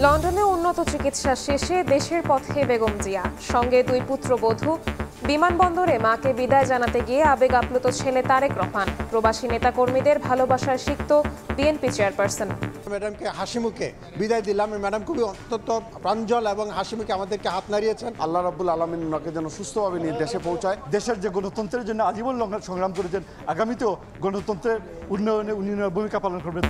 লন্ডনে উন্নত চিকিৎসা শেষে দেশের পথে বেগম জিয়া, সঙ্গে 2 পুত্রবধূ। বিমানবন্দরে মাকে বিদায় জানাতে গিয়ে আবেগ আপ্লুত ছেলে তারেক রহমান। প্রবাসী নেতাকর্মীদের ভালোবাসার সিক্ত বিএনপি চেয়ারপারসন। ম্যাডামকে হাসিমুখে বিদায় দিলাম। ম্যাডাম খুবই অত্যন্ত প্রাঞ্জল এবং হাসিমুখে আমাদেরকে হাত নাড়িয়েছেন। আল্লাহ রাব্বুল আলামিন ওনাকে যেন সুস্থভাবে নিয়ে দেশে পৌঁছায়। দেশের যে গণতন্ত্রের জন্য আজীবন সংগ্রাম করেছেন, আগামীতেও গণতন্ত্রের উন্নয়নে উনি ভূমিকা পালন করবেন।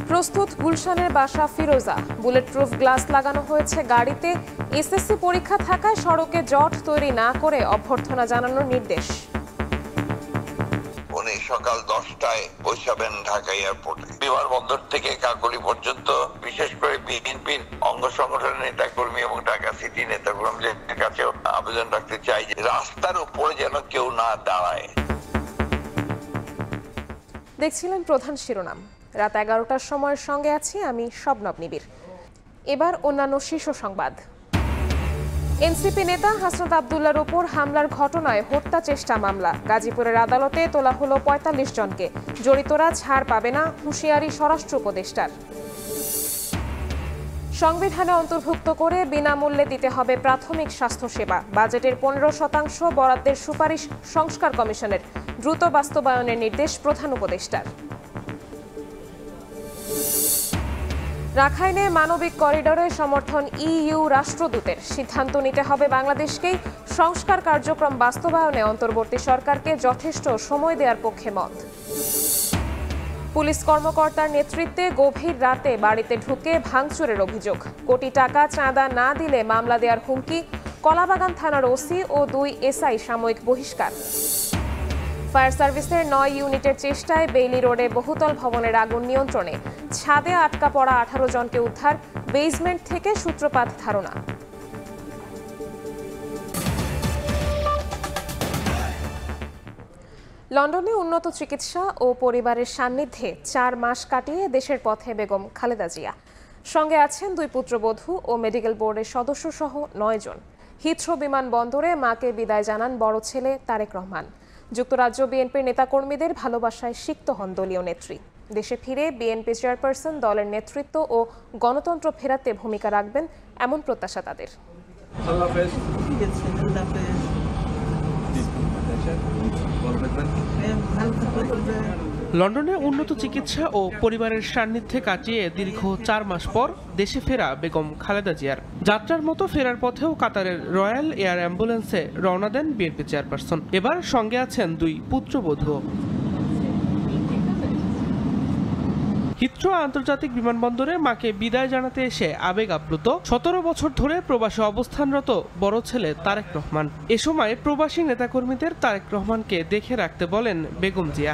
প্রস্তুত গুলশানের বাসা ফিরোজা। বুলেট প্রুফ গ্লাস লাগানো হয়েছে গাড়িতে। এসএসসি পরীক্ষা থাকায় সড়কে জট তৈরি না করে অভ্যর্থনা জানানোর নির্দেশ। উনি সকাল 10টায় পৌঁছাবেন ঢাকা এয়ারপোর্টে। বিমানবন্দর থেকে কাকলী পর্যন্ত বিশেষ করে বিএনপির অঙ্গ সংগঠনের নেতাকর্মী এবং ঢাকা সিটি নেতাকর্মীদের কাছেও আবেদন রাখতে চাই যে রাস্তার উপরে যেন কেউ না দাঁড়ায়। দেখছিলেন প্রধান শিরোনাম। রাত 11টার সময়ের সঙ্গে আছি আমি শবনব নিবিড়। এবার অন্যান্য শীর্ষ সংবাদ। এনসিপি নেতা হাসনাত আব্দুল্লাহর উপর হামলার ঘটনায় হত্যা চেষ্টা মামলা। গাজীপুরের আদালতে তোলা হলো 45 জনকে। জড়িতরা ছাড় পাবে না, হুঁশিয়ারি স্বরাষ্ট্র উপদেষ্টার। সংবিধানে অন্তর্ভুক্ত করে বিনামূল্যে দিতে হবে প্রাথমিক স্বাস্থ্যসেবা। বাজেটের 15% বরাদ্দের সুপারিশ সংস্কার কমিশনের। দ্রুত বাস্তবায়নের নির্দেশ প্রধান উপদেষ্টার। রাখাইনে মানবিক করিডোরে সমর্থন ইইউ রাষ্ট্রদূতের। সিদ্ধান্ত নিতে হবে বাংলাদেশকেই। সংস্কার কার্যক্রম বাস্তবায়নে অন্তর্বর্তী সরকারকে যথেষ্ট সময় দেওয়ার পক্ষে মত। পুলিশ কর্মকর্তার নেতৃত্বে গভীর রাতে বাড়িতে ঢুকে ভাঙচুরের অভিযোগ। কোটি টাকা চাঁদা না দিলে মামলা দেওয়ার হুমকি। কলাবাগান থানার ওসি ও 2 এসআই সাময়িক বহিষ্কার। ফায়ার সার্ভিসের 9 ইউনিটের চেষ্টায় বেইলি রোডে বহুতল ভবনের আগুন নিয়ন্ত্রণে। ছাদে আটকা পড়া 18 জনকে উদ্ধার। বেসমেন্ট থেকে সূত্রপাত ধারণা। লন্ডনে উন্নত চিকিৎসা ও পরিবারের সান্নিধ্যে 4 মাস কাটিয়ে দেশের পথে বেগম খালেদা জিয়া। সঙ্গে আছেন 2 পুত্রবধূ ও মেডিকেল বোর্ডের সদস্য সহ 9 জন। হিথ্রো বিমানবন্দরে মাকে বিদায় জানান বড় ছেলে তারেক রহমান। যুক্তরাজ্য বিএনপির নেতাকর্মীদের ভালোবাসায় সিক্ত হন দলীয় নেত্রী। দেশে ফিরে বিএনপি চেয়ারপারসন দলের নেতৃত্ব ও গণতন্ত্র ফেরাতে ভূমিকা রাখবেন এমন প্রত্যাশা তাদের। লন্ডনে উন্নত চিকিৎসা ও পরিবারের সান্নিধ্যে কাটিয়ে দীর্ঘ 4 মাস পর দেশে ফেরা বেগম খালেদা জিয়ার। যাত্রার মতো ফেরার পথেও কাতারের রয়্যাল এয়ার অ্যাম্বুলেন্সে রওনা দেন বিএনপি চেয়ারপারসন। এবার সঙ্গে আছেন 2 পুত্রবধূ। হিথ্রো আন্তর্জাতিক বিমানবন্দরে মাকে বিদায় জানাতে এসে আবেগ আপ্লুত 17 বছর ধরে প্রবাসে অবস্থানরত বড় ছেলে তারেক রহমান। এ সময় প্রবাসী নেতাকর্মীদের তারেক রহমানকে দেখে রাখতে বলেন বেগম জিয়া।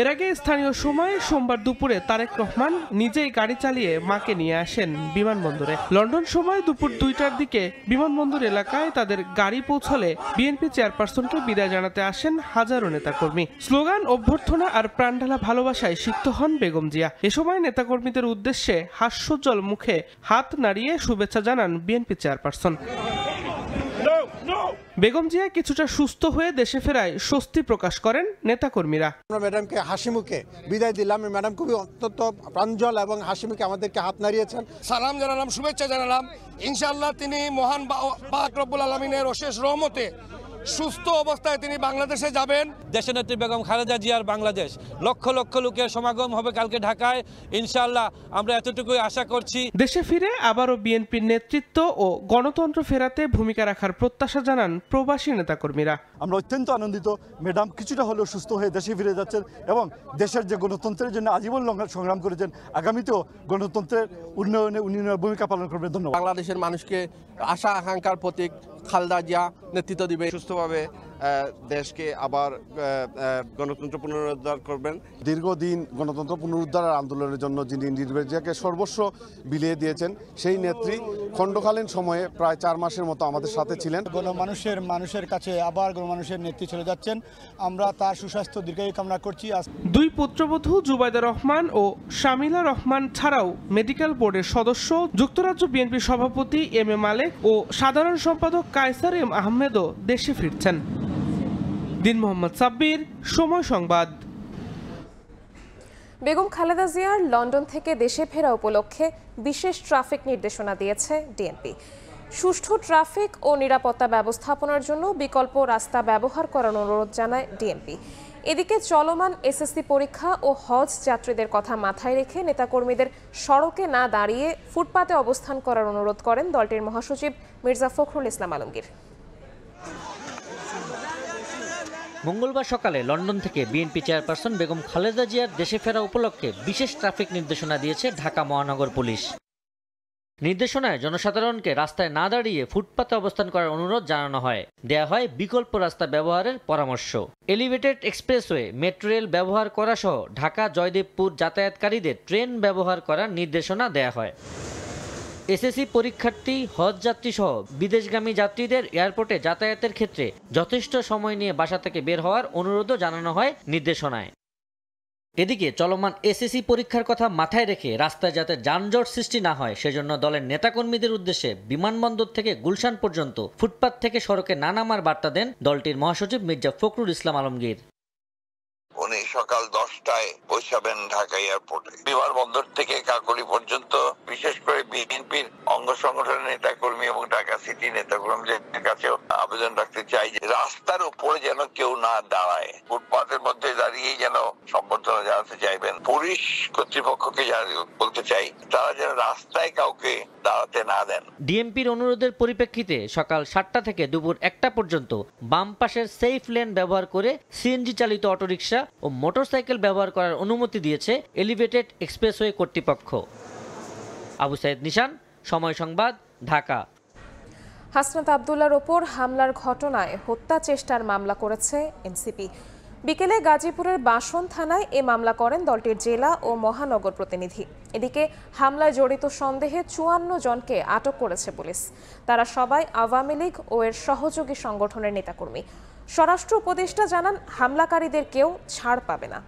এর আগে স্থানীয় সময় সোমবার দুপুরে তারেক রহমান নিজেই গাড়ি চালিয়ে মাকে নিয়ে আসেন বিমানবন্দরে। লন্ডন সময় দুপুর 2টার দিকে বিমানবন্দর এলাকায় তাদের গাড়ি পৌঁছলে বিএনপি চেয়ারপারসনকে বিদায় জানাতে আসেন হাজারো নেতাকর্মী। স্লোগান, অভ্যর্থনা আর প্রাণঢালা ভালোবাসায় সিক্ত হন বেগম জিয়া। এ সময় নেতাকর্মীদের উদ্দেশ্যে হাস্যোজ্জ্বল মুখে হাত নাড়িয়ে শুভেচ্ছা জানান বিএনপি চেয়ারপারসন। বেগম জিয়া কিছুটা সুস্থ হয়ে দেশে ফেরায় স্বস্তি প্রকাশ করেন নেতাকর্মীরা। আমরা ম্যাডামকে হাসিমুখে বিদায় দিলাম। ম্যাডাম খুবই অত্যন্ত প্রাঞ্জল এবং হাসিমুখে আমাদেরকে হাত নাড়িয়েছেন। সালাম জানালাম, শুভেচ্ছা জানালাম। ইনশাআল্লাহ তিনি মহান পাক রব্বুল আলামিনের অশেষ রহমতে সুস্থ অবস্থায় তিনি বাংলাদেশে যাবেন। দেশনেত্রী বেগম খালেদা জিয়ার বাংলাদেশ, লক্ষ লক্ষ লোকের সমাগম হবে কালকে ঢাকায়। ইনশাআল্লাহ আমরা এতটুকুই আশা করছি। দেশে ফিরে আবারও বিএনপির নেতৃত্ব ও গণতন্ত্র ফেরাতে ভূমিকা রাখার প্রত্যাশা জানান প্রবাসী নেতাকর্মীরা। আমরা অত্যন্ত আনন্দিত, ম্যাডাম কিছুটা হলেও সুস্থ হয়ে দেশে ফিরে যাচ্ছেন এবং দেশের যে গণতন্ত্রের জন্য আজীবন সংগ্রাম করেছেন, আগামীতেও গণতন্ত্রের উন্নয়নে উনি ভূমিকা পালন করবেন। ধন্যবাদ। বাংলাদেশের মানুষকে আশা আকাঙ্ক্ষার প্রতীক খালেদা জিয়া নেতৃত্ব দিবে। সুস্থভাবে দেশকে আবার গণতন্ত্র পুনরুদ্ধার করবেন। দীর্ঘদিন গণতন্ত্র পুনরুদ্ধার আন্দোলনের জন্য যিনি নির্ভেজাকে সর্বস্ব বিলিয়ে দিয়েছেন সেই নেত্রী খণ্ডকালীন সময়ে প্রায় 4 মাসের মতো আমাদের সাথে ছিলেন। মানুষের কাছে আবার গণমানুষের নেত্রী চলে যাচ্ছেন, আমরা তার সুস্বাস্থ্য দীর্ঘায়ু কামনা করছি। দুই পুত্রবধূ জুবাইদা রহমান ও শামিলা রহমান ছাড়াও মেডিকেল বোর্ডের সদস্য, যুক্তরাজ্য বিএনপির সভাপতি এম এ মালেক ও সাধারণ সম্পাদক কায়সার এম আহমেদও দেশে ফিরছেন। দিন মোহাম্মদ সাব্বির, সময় সংবাদ। বেগম খালেদা জিয়ার লন্ডন থেকে দেশে ফেরা উপলক্ষে বিশেষ ট্রাফিক নির্দেশনা দিয়েছে ডিএমপি। সুষ্ঠু ট্রাফিক ও নিরাপত্তা ব্যবস্থাপনার জন্য বিকল্প রাস্তা ব্যবহার করার অনুরোধ জানায় ডিএমপি। এদিকে চলমান এসএসসি পরীক্ষা ও হজ যাত্রীদের কথা মাথায় রেখে নেতাকর্মীদের সড়কে না দাঁড়িয়ে ফুটপাতে অবস্থান করার অনুরোধ করেন দলটির মহাসচিব মির্জা ফখরুল ইসলাম আলমগীর। মঙ্গলবার সকালে লন্ডন থেকে বিএনপি চেয়ারপারসন বেগম খালেদা জিয়ার দেশে ফেরা উপলক্ষে বিশেষ ট্রাফিক নির্দেশনা দিয়েছে ঢাকা মহানগর পুলিশ। নির্দেশনায় জনসাধারণকে রাস্তায় না দাঁড়িয়ে ফুটপাতে অবস্থান করার অনুরোধ জানানো হয়। দেয়া হয় বিকল্প রাস্তা ব্যবহারের পরামর্শ। এলিভেটেড এক্সপ্রেসওয়ে, মেট্রো রেল ব্যবহার করা সহ ঢাকা জয়দেবপুর যাতায়াতকারীদের ট্রেন ব্যবহার করার নির্দেশনা দেয়া হয়। এসএসসি পরীক্ষার্থী, হজ যাত্রী সহ বিদেশগামী যাত্রীদের এয়ারপোর্টে যাতায়াতের ক্ষেত্রে যথেষ্ট সময় নিয়ে বাসা থেকে বের হওয়ার অনুরোধও জানানো হয় নির্দেশনায়। এদিকে চলমান এসএসসি পরীক্ষার কথা মাথায় রেখে রাস্তায় যাতে যানজট সৃষ্টি না হয় সেজন্য দলের নেতাকর্মীদের উদ্দেশ্যে বিমানবন্দর থেকে গুলশান পর্যন্ত ফুটপাত থেকে সড়কে না নামার বার্তা দেন দলটির মহাসচিব মির্জা ফখরুল ইসলাম আলমগীর। উনি সকাল 10টায় পৌঁছাবেন ঢাকা এয়ারপোর্টে। বিমানবন্দর থেকে কাকলী পর্যন্ত বিশেষ করে বিএনপির অঙ্গ সংগঠনের নেতাকর্মী এবং ঢাকা সিটি নেতাকর্মীদের কাছেও আবেদন রাখতে চাই যে রাস্তার উপরে যেন কেউ না দাঁড়ায়, ফুটপাতের মধ্যে দাঁড়িয়ে যেন সম্বর্ধনা জানাতে চাইবেন। পুলিশ কর্তৃপক্ষকে বলতে চাই তারা যেন রাস্তায় কাউকে দাঁড়াতে না দেন। ডিএমপির অনুরোধের পরিপ্রেক্ষিতে সকাল 7টা থেকে দুপুর 1টা পর্যন্ত বাম পাশের সেফ লেন ব্যবহার করে সিএনজি চালিত অটোরিকশা ও মোটরসাইকেল ব্যবহার করার অনুমতি দিয়েছে এলিভেটেড এক্সপ্রেসওয়ে কর্তৃপক্ষ। আবু সাইদ নিশান, সময় সংবাদ, ঢাকা। হাসনাত আবদুল্লাহর ওপর হামলার ঘটনায় হত্যা চেষ্টার মামলা করেছে এনসিপি। বিকেলে গাজীপুরের বাসন থানায় এ মামলা করেন দলটির জেলা ও মহানগর প্রতিনিধি। এদিকে হামলায় জড়িত সন্দেহে 54 জনকে আটক করেছে পুলিশ। তারা সবাই আওয়ামী লীগ ও এর সহযোগী সংগঠনের নেতাকর্মী। স্বরাষ্ট্র উপদেষ্টা জানান হামলাকারীদের কেউ ছাড় পাবে না।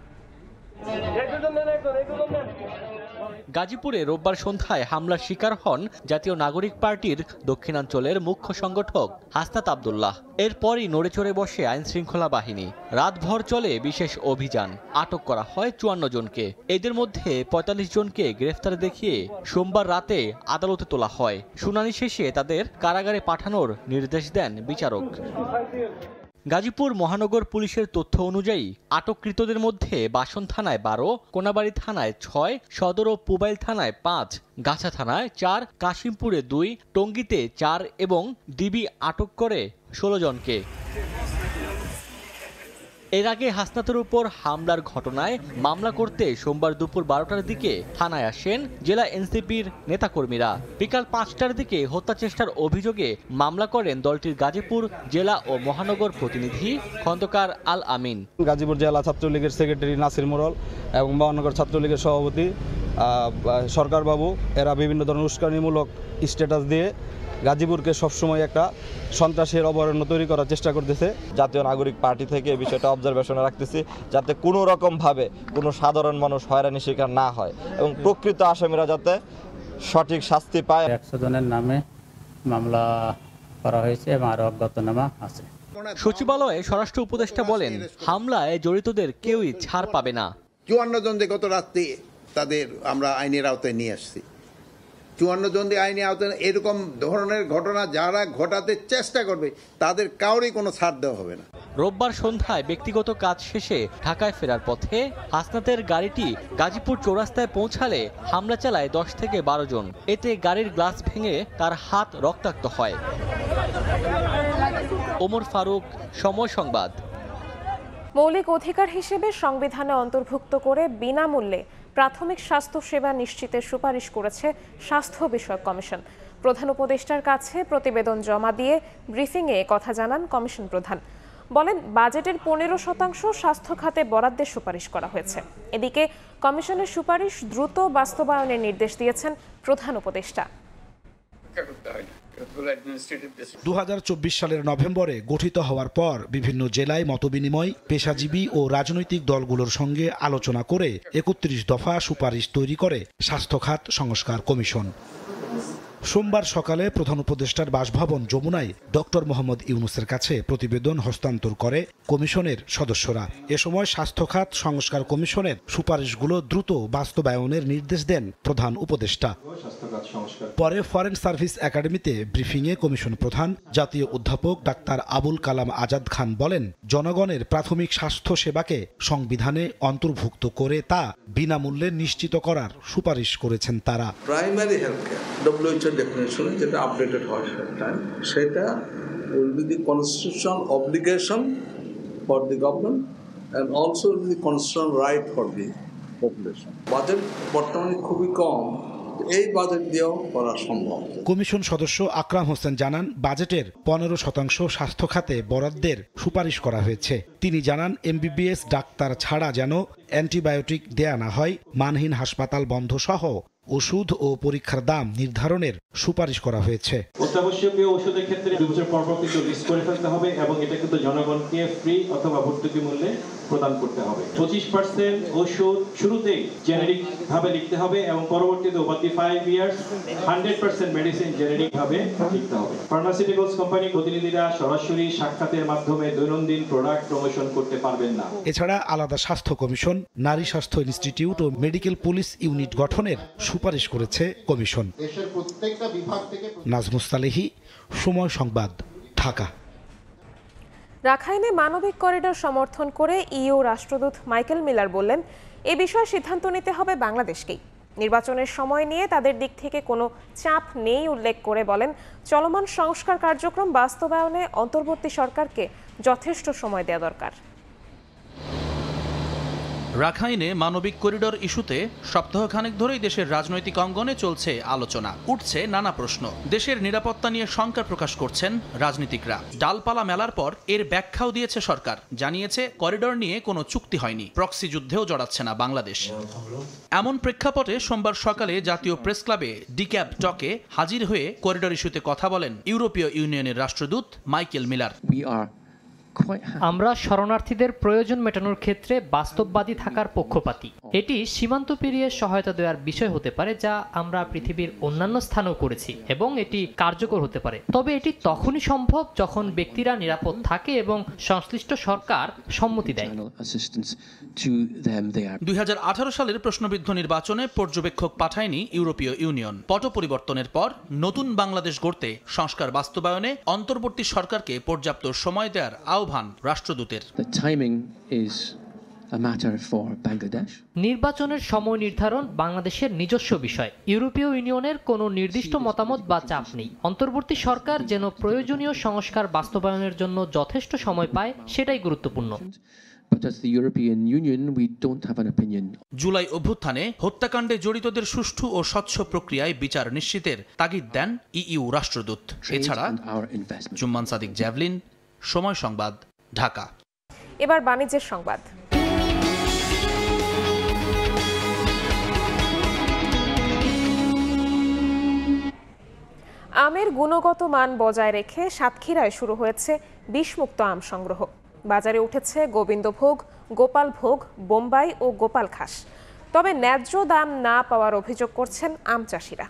গাজীপুরে রোববার সন্ধ্যায় হামলার শিকার হন জাতীয় নাগরিক পার্টির দক্ষিণাঞ্চলের মুখ্য সংগঠক হাসনাত আবদুল্লাহ। এরপরই নড়েচড়ে বসে আইন শৃঙ্খলা বাহিনী। রাতভর চলে বিশেষ অভিযান। আটক করা হয় 54 জনকে। এদের মধ্যে 45 জনকে গ্রেফতার দেখিয়ে সোমবার রাতে আদালতে তোলা হয়। শুনানি শেষে তাদের কারাগারে পাঠানোর নির্দেশ দেন বিচারক। গাজীপুর মহানগর পুলিশের তথ্য অনুযায়ী আটককৃতদের মধ্যে বাসন থানায় 12, কোনাবাড়ি থানায় 6, সদর ও পুবাইল থানায় 5, গাছা থানায় 4, কাশিমপুরে 2, টঙ্গীতে 4 এবং ডিবি আটক করে 16 জনকে। এর আগে হাসনাতের উপর হামলার ঘটনায় মামলা করতে সোমবার দুপুর 12টার দিকে থানায় আসেন জেলা এনসিপির নেতাকর্মীরা। বিকাল 5টার দিকে হত্যা চেষ্টার অভিযোগে মামলা করেন দলটির গাজীপুর জেলা ও মহানগর প্রতিনিধি খন্দকার আল আমিন। গাজীপুর জেলা ছাত্রলীগের সেক্রেটারি নাসির মোড়ল এবং মহানগর ছাত্রলীগের সভাপতি সরকার বাবু এরা বিভিন্ন ধরনের উস্কানিমূলক স্ট্যাটাস দিয়ে গাজীপুরকে সবসময় একটা সন্ত্রাসের অভয়ারণ্য তৈরি করার চেষ্টা করতেছে। জাতীয় নাগরিক পার্টি থেকে এই বিষয়টা অবজারভেশনে রাখতেছি যাতে কোনো রকমভাবে কোনো সাধারণ মানুষ হয়রানি শিকার না হয় এবং প্রকৃত আসামিরা যাতে সঠিক শাস্তি পায়। 100 জনের নামে মামলা করা হয়েছে এবং আরও অজ্ঞাতনামা আছে। সচিবালয়ে স্বরাষ্ট্র উপদেষ্টা বলেন, হামলায় জড়িতদের কেউই ছাড় পাবে না। 54 জন গত রাত্রে তাদের আমরা আইনের আওতায় নিয়ে আসছি। 54 জন আইনি আওতায় এরকম ধরনের ঘটনা যারা ঘটাতে চেষ্টা করবে তাদের কাউরই কোনো ছাড় দেওয়া হবে না। রোববার সন্ধ্যায় ব্যক্তিগত কাজ শেষে ঢাকায় ফেরার পথে হাসনাতের গাড়িটি গাজীপুর চৌরাস্তায় পৌঁছালে হামলা চালায় 10 থেকে 12 জন। এতে গাড়ির গ্লাস ভেঙে তার হাত রক্তাক্ত হয়। ওমর ফারুক, সময় সংবাদ। মৌলিক অধিকার হিসেবে সংবিধানে অন্তর্ভুক্ত করে বিনামূল্যে প্রাথমিক স্বাস্থ্য সেবা নিশ্চিতের সুপারিশ করেছে স্বাস্থ্য বিষয়ক কমিশন। প্রধান উপদেষ্টার কাছে প্রতিবেদন জমা দিয়ে ব্রিফিংয়ে কথা জানান কমিশন প্রধান। বলেন বাজেটের 15% স্বাস্থ্য খাতে বরাদ্দের সুপারিশ করা হয়েছে। এদিকে কমিশনের সুপারিশ দ্রুত বাস্তবায়নের নির্দেশ দিয়েছেন প্রধান উপদেষ্টা। 2024 সালের নভেম্বরে গঠিত হওয়ার পর বিভিন্ন জেলায় মতবিনিময়, পেশাজীবী ও রাজনৈতিক দলগুলোর সঙ্গে আলোচনা করে 31 দফা সুপারিশ তৈরি করে স্বাস্থ্য খাত সংস্কার কমিশন। সোমবার সকালে প্রধান উপদেষ্টার বাসভবন যমুনায় ডক্টর মোহাম্মদ ইউনূসের কাছে প্রতিবেদন হস্তান্তর করে কমিশনের সদস্যরা। এ সময় স্বাস্থ্য খাত সংস্কার কমিশনের সুপারিশগুলো দ্রুত বাস্তবায়নের নির্দেশ দেন প্রধান উপদেষ্টা। পরে ফরেন সার্ভিস একাডেমিতে ব্রিফিংয়ে কমিশন প্রধান জাতীয় অধ্যাপক ডাক্তার আবুল কালাম আজাদ খান বলেন, জনগণের প্রাথমিক স্বাস্থ্য সেবাকে সংবিধানে অন্তর্ভুক্ত করে তা বিনামূল্যে নিশ্চিত করার সুপারিশ করেছেন তারা। প্রাইমারি হেলথ কেয়ার ডেফিনেশনে যেটা আপডেটেড হয় সেটা will be the constitutional obligation for the government and also will be the constitutional right for the population. Budget বর্তমানে খুবই কম, এই বাজেট দিয়েও করা সম্ভব। কমিশন সদস্য আকরাম হোসেন জানান, বাজেটের 15% স্বাস্থ্য খাতে বরাদ্দের সুপারিশ করা হয়েছে। তিনি জানান, এমবিবিএস ডাক্তার ছাড়া যেন অ্যান্টিবায়োটিক দেয়া না হয়, মানহীন হাসপাতাল বন্ধ সহ ওষুধ ও পরীক্ষার দাম নির্ধারণের সুপারিশ করা হয়েছে। অত্যাবশ্যকীয় ওষুধের ক্ষেত্রে 2 বছর পর কিন্তু লিস্ট করে ফেলতে হবে এবং এটা কিন্তু জনগণকে ফ্রি অথবা ভর্তুকি মূল্যে প্রদান করতে হবে। 25% ওষুধ শুরুতেই জেনেরিক ভাবে লিখতে হবে এবং পরবর্তীতে over the 5 years 100% medicine generic ভাবে লিখতে হবে। ফার্মাসিউটিক্যালস কোম্পানি প্রতিনিধিরা সরাসরি সাক্ষাতের মাধ্যমে দৈনন্দিন প্রোডাক্ট প্রমোশন করতে পারবেন না। এছাড়া আলাদা স্বাস্থ্য কমিশন, নারী স্বাস্থ্য ইনস্টিটিউট ও মেডিকেল পুলিশ ইউনিট গঠনের সুপারিশ করেছে কমিশন। নাজমুস সালেহী, সময় সংবাদ, ঢাকা। রাখাইনে মানবিক করিডোর সমর্থন করে ইইউ রাষ্ট্রদূত মাইকেল মিলার বললেন, এ বিষয়ে সিদ্ধান্ত নিতে হবে বাংলাদেশকেই। নির্বাচনের সময় নিয়ে তাদের দিক থেকে কোনো চাপ নেই উল্লেখ করে বলেন, চলমান সংস্কার কার্যক্রম বাস্তবায়নে অন্তর্বর্তী সরকারকে যথেষ্ট সময় দেওয়া দরকার। রাখাইনে মানবিক করিডোর ইস্যুতে সপ্তাহখানেক ধরেই দেশের রাজনৈতিক অঙ্গনে চলছে আলোচনা, উঠছে নানা প্রশ্ন। দেশের নিরাপত্তা নিয়ে শঙ্কা প্রকাশ করছেন রাজনীতিকরা। ডালপালা মেলার পর এর ব্যাখ্যাও দিয়েছে সরকার, জানিয়েছে করিডোর নিয়ে কোনো চুক্তি হয়নি, প্রক্সি যুদ্ধেও জড়াচ্ছে না বাংলাদেশ। এমন প্রেক্ষাপটে সোমবার সকালে জাতীয় প্রেস ক্লাবে ডিক্যাব টকে হাজির হয়ে করিডোর ইস্যুতে কথা বলেন ইউরোপীয় ইউনিয়নের রাষ্ট্রদূত মাইকেল মিলার। আমরা শরণার্থীদের প্রয়োজন মেটানোর ক্ষেত্রে বাস্তববাদী থাকার পক্ষপাতী। এটি সীমান্ত পেরিয়ে সহায়তা দেওয়ার বিষয় হতে পারে, যা আমরা পৃথিবীর অন্যান্য স্থানেও করেছি, এবং এটি কার্যকর হতে পারে। তবে এটি তখনই সম্ভব যখন ব্যক্তিরা নিরাপদ থাকে এবং সংশ্লিষ্ট সরকার সম্মতি দেয়। 2018 সালের প্রশ্নবিদ্ধ নির্বাচনে পর্যবেক্ষক পাঠায়নি ইউরোপীয় ইউনিয়ন। পট পরিবর্তনের পর নতুন বাংলাদেশ গড়তে সংস্কার বাস্তবায়নে অন্তর্বর্তী সরকারকে পর্যাপ্ত সময় দেওয়ার আহ্বান রাষ্ট্রদূতের। নির্বাচনের সময় নির্ধারণ বাংলাদেশের নিজস্ব বিষয়। ইউরোপীয় ইউনিয়নের কোনো নির্দিষ্ট মতামত বা চাপ নেই। অন্তর্বর্তী সরকার যেন প্রয়োজনীয় সংস্কার বাস্তবায়নের জন্য যথেষ্ট সময় পায়, সেটাই গুরুত্বপূর্ণ। জুলাই অভ্যুত্থানে হত্যাকাণ্ডে জড়িতদের সুষ্ঠু ও স্বচ্ছ প্রক্রিয়ায় বিচার নিশ্চিতের তাগিদ দেন ইইউ রাষ্ট্রদূত। এছাড়া জুম্মান সাদিক জ্যাভলিন, সময় সংবাদ, ঢাকা। এবার বাণিজ্যের সংবাদ। আমের গুণগত মান বজায় রেখে সাতক্ষীরায় শুরু হয়েছে বিষমুক্ত আম সংগ্রহ। বাজারে উঠেছে গোবিন্দভোগ, গোপালভোগ, বোম্বাই ও গোপাল খাস। তবে ন্যায্য দাম না পাওয়ার অভিযোগ করছেন আম চাষিরা।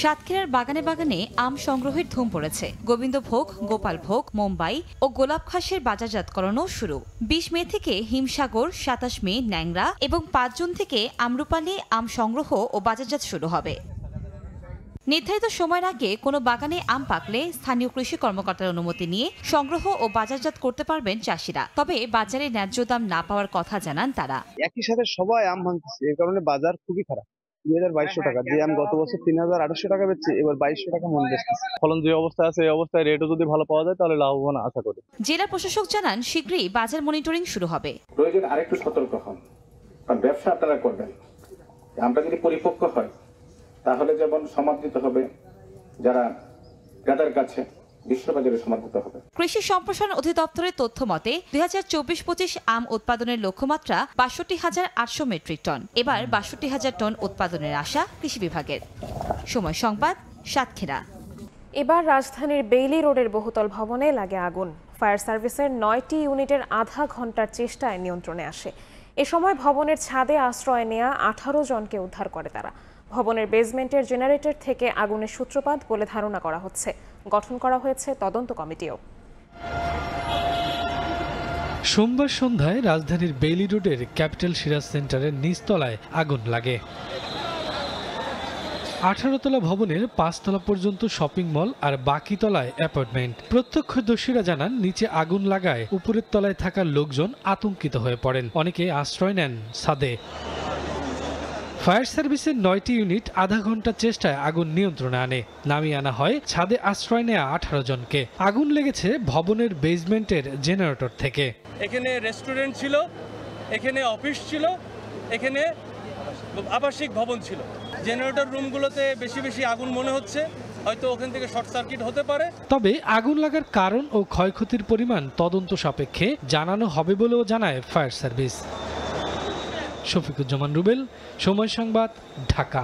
সাতক্ষীরার বাগানে বাগানে আম সংগ্রহের ধুম পড়েছে। গোবিন্দভোগ, গোপালভোগ, মুম্বাই ও গোলাপ খাসের বাজারজাতকরণও শুরু। 20 মে থেকে হিমসাগর, 27 মে ন্যাংরা এবং 5 জুন থেকে আমরুপালি আম সংগ্রহ ও বাজারজাত শুরু হবে। নির্ধারিত সময়ের আগে কোনো বাগানে আম পাকলে স্থানীয় কৃষি কর্মকর্তার অনুমতি নিয়ে সংগ্রহ ও বাজারজাত করতে পারবেন চাষিরা। তবে বাজারে ন্যায্য দাম না পাওয়ার কথা জানান তারা। একই সাথে সবাই আম ভাঙতেছে, এই কারণে বাজার খুবই খারাপ। 2200 টাকা, যে আম গত বছর 3800 টাকা বেচছে, এবার 2200 টাকা মন বেচতেছে। ফলন যে অবস্থায় আছে এই অবস্থায় রেটও যদি ভালো পাওয়া যায় তাহলে লাভবান আশা করি। জেলা প্রশাসক জানান শীঘ্রই বাজার মনিটরিং শুরু হবে। প্রয়োজন আরেকটু সতর্ক হন, কারণ ব্যবসা আপনারা করবেন, আমটা যদি পরিপক্ক হয় তাহলে যেমন সমাদৃত হবে যারা ক্রেতার কাছে, বিশ্ববাজারে সমাদৃত হবে। কৃষি সম্প্রসারণ অধিদপ্তরের তথ্য মতে 2024-25 আম উৎপাদনের লক্ষ্যমাত্রা ৬২,৮০০ মেট্রিক টন। এবার ৬২,০০০ টন উৎপাদনের আশা কৃষি বিভাগের। সময় সংবাদ, সাতক্ষীরা। এবার রাজধানীর বেইলি রোডের বহুতল ভবনে লাগে আগুন। ফায়ার সার্ভিসের 9টি ইউনিটের আধা ঘন্টার চেষ্টায় নিয়ন্ত্রণে আসে। এ সময় ভবনের ছাদে আশ্রয় নেওয়া 18 জনকে উদ্ধার করে তারা। ভবনের বেসমেন্টের জেনারেটর থেকে আগুনের সূত্রপাত বলে ধারণা করা হচ্ছে। গঠন করা হয়েছে তদন্ত কমিটিও। সোমবার সন্ধ্যায় রাজধানীর বেইলি রোডের ক্যাপিটাল সিরাজ সেন্টারের নিচতলায় আগুন লাগে। 18 তলা ভবনের 5 তলা পর্যন্ত শপিং মল আর বাকি তলায় অ্যাপার্টমেন্ট। প্রত্যক্ষদর্শীরা জানান নিচে আগুন লাগায় উপরের তলায় থাকা লোকজন আতঙ্কিত হয়ে পড়েন। অনেকে আশ্রয় নেন ছাদে। ফায়ার সার্ভিসের 9টি ইউনিট আধা ঘন্টা চেষ্টায় আগুন নিয়ন্ত্রণে আনে। নামিয়ে আনা হয় ছাদে আশ্রয় নেওয়া 18 জনকে। আগুন লেগেছে ভবনের বেসমেন্টের জেনারেটর থেকে। এখানে রেস্টুরেন্ট ছিল, এখানে অফিস ছিল, এখানে আবাসিক ভবন ছিল। জেনারেটর রুমগুলোতে বেশি বেশি আগুন মনে হচ্ছে, হয়তো ওখান থেকে শর্ট সার্কিট হতে পারে। তবে আগুন লাগার কারণ ও ক্ষয়ক্ষতির পরিমাণ তদন্ত সাপেক্ষে জানানো হবে বলেও জানায় ফায়ার সার্ভিস। শফিকুজ্জামান রুবেল, সময় সংবাদ, ঢাকা।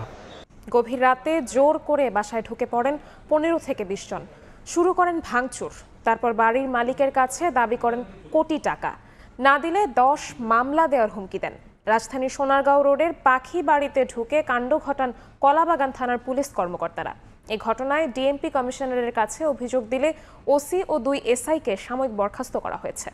গভীর রাতে জোর করে বাসায় ঢুকে পড়েন 15 থেকে 20 জন। শুরু করেন ভাঙচুর। তারপর বাড়ির মালিকের কাছে দাবি করেন কোটি টাকা। না দিলে 10 মামলা দেওয়ার হুমকি দেন। রাজধানীর সোনারগাঁও রোডের পাখি বাড়িতে ঢুকে কাণ্ড ঘটান কলাবাগান থানার পুলিশ কর্মকর্তারা। এই ঘটনায় ডিএমপি কমিশনারের কাছে অভিযোগ দিলে ওসি ও 2 এসআইকে সাময়িক বরখাস্ত করা হয়েছে।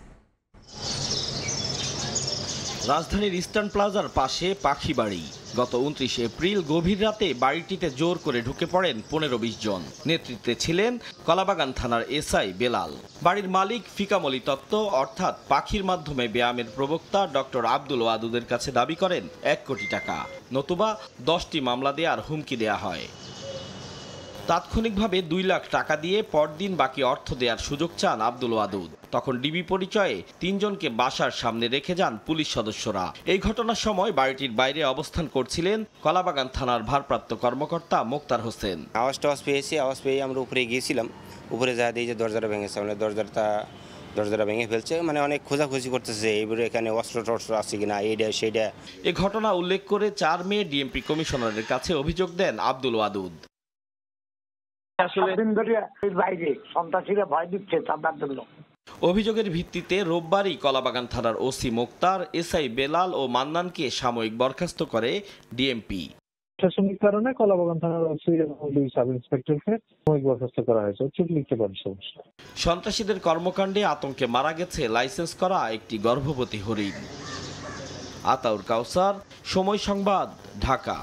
রাজধানীর ইস্টার্ন প্লাজার পাশে পাখি বাড়ি। গত 29 এপ্রিল গভীর রাতে বাড়িটিতে জোর করে ঢুকে পড়েন 15-20 জন। নেতৃত্বে ছিলেন কলাবাগান থানার এসআই বেলাল। বাড়ির মালিক ফিকামলি তত্ত্ব অর্থাৎ পাখির মাধ্যমে ব্যায়ামের প্রবক্তা ডক্টর আব্দুল ওয়াদুদের কাছে দাবি করেন 1 কোটি টাকা, নতুবা 10টি মামলা দেওয়ার হুমকি দেয়া হয়। তাৎক্ষণিকভাবে 2 লাখ টাকা দিয়ে পরদিন বাকি অর্থ দেওয়ার সুযোগ চান আব্দুল ওয়াদুদ। তখন ডিবি পরিচয়ে 3 জনকে বাসার সামনে রেখে যান পুলিশ সদস্যরা। এই ঘটনার সময় বাড়িটির বাইরে অবস্থান করছিলেন কলাবাগান থানার ভারপ্রাপ্ত কর্মকর্তা মোক্তার হোসেন। আওয়াজ পেয়েছি, আওয়াজ পেয়ে আমরা উপরে গিয়েছিলাম। উপরে যা দিয়ে যে দরজাটা ভেঙেছে, মানে দরজাটা ভেঙে ফেলছে, মানে অনেক খোঁজাখুঁজি করতেছে এবারে এখানে অস্ত্র টস্ত্র আছে কিনা, এইটা সেইটা। এ ঘটনা উল্লেখ করে 4 মে ডিএমপি কমিশনারের কাছে অভিযোগ দেন আব্দুল ওয়াদুদ। অভিযোগের ভিত্তিতে রোববারই কলাবাগান থানার ওসি মোক্তার, এসআই বেলাল ও মান্নানকে সাময়িক বরখাস্ত করে ডিএমপি। প্রশাসনিক কারণে কলাবাগান থানার ওসি এবং 2 সাব ইন্সপেক্টরকে সাময়িক বরখাস্ত করা হয়েছে। চুপ লিখতে পারেন। সন্ত্রাসীদের কর্মকাণ্ডে আতঙ্কে মারা গেছে লাইসেন্স করা একটি গর্ভবতী হরিণ। আতাউর কাউসার, সময় সংবাদ, ঢাকা।